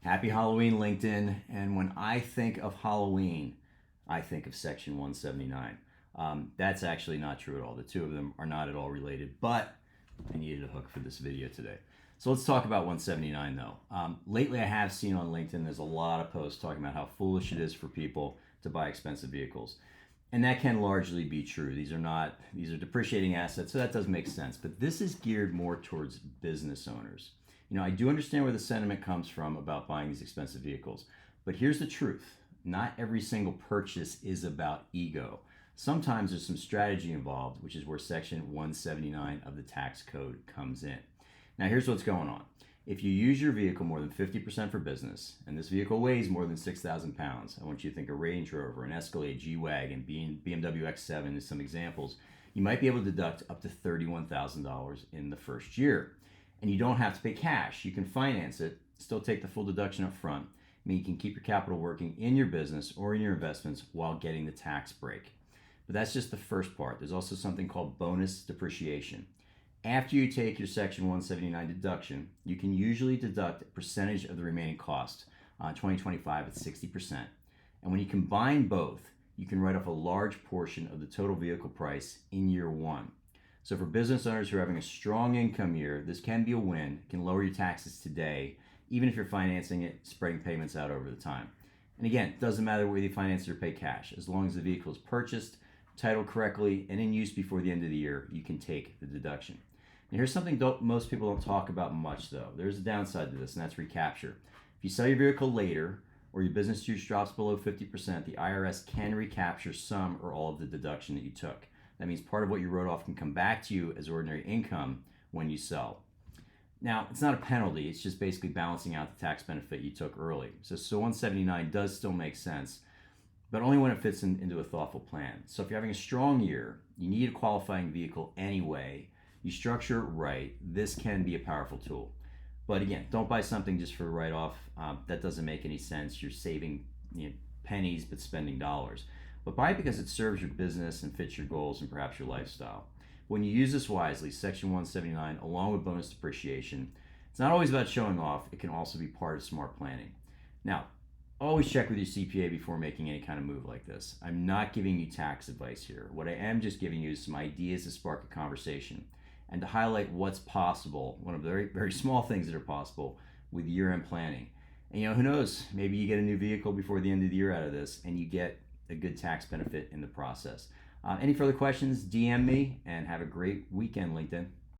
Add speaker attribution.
Speaker 1: Happy Halloween, LinkedIn. And when I think of Halloween, I think of Section 179. That's actually not true at all. The two of them are not at all related, but I needed a hook for this video today. So let's talk about 179 though. Lately, I have seen on LinkedIn there's a lot of posts talking about how foolish it is for people to buy expensive vehicles. And that can largely be true. These are depreciating assets, so that does make sense. But this is geared more towards business owners. I do understand where the sentiment comes from about buying these expensive vehicles, but here's the truth. Not every single purchase is about ego. Sometimes there's some strategy involved, which is where Section 179 of the tax code comes in. Now, here's what's going on. If you use your vehicle more than 50% for business, and this vehicle weighs more than 6,000 pounds, I want you to think a Range Rover, an Escalade, G-Wagon, BMW X7 as some examples, you might be able to deduct up to $31,000 in the first year. And you don't have to pay cash. You can finance it, still take the full deduction up front. I mean, you can keep your capital working in your business or in your investments while getting the tax break. But that's just the first part. There's also something called bonus depreciation. After you take your Section 179 deduction, you can usually deduct a percentage of the remaining cost. 2025 at 60%. And when you combine both, you can write off a large portion of the total vehicle price in year one. So for business owners who are having a strong income year, this can be a win. It can lower your taxes today, even if you're financing it, spreading payments out over the time. And again, it doesn't matter whether you finance it or pay cash. As long as the vehicle is purchased, titled correctly, and in use before the end of the year, you can take the deduction. Now here's something most people don't talk about much though. There's a downside to this, and that's recapture. If you sell your vehicle later, or your business use drops below 50%, the IRS can recapture some or all of the deduction that you took. That means part of what you wrote off can come back to you as ordinary income when you sell. Now, it's not a penalty, it's just basically balancing out the tax benefit you took early. So 179 does still make sense, but only when it fits into a thoughtful plan. So if you're having a strong year, you need a qualifying vehicle anyway, you structure it right, this can be a powerful tool. But again, don't buy something just for a write-off. That doesn't make any sense. You're saving pennies but spending dollars. But buy it because it serves your business and fits your goals and perhaps your lifestyle. When you use this wisely, Section 179, along with bonus depreciation, it's not always about showing off. It can also be part of smart planning. Now, always check with your CPA before making any kind of move like this. I'm not giving you tax advice here. What I am just giving you is some ideas to spark a conversation and to highlight what's possible, one of the very, very small things that are possible with year-end planning. And who knows, maybe you get a new vehicle before the end of the year out of this and you get a good tax benefit in the process. Any further questions, DM me, and have a great weekend, LinkedIn.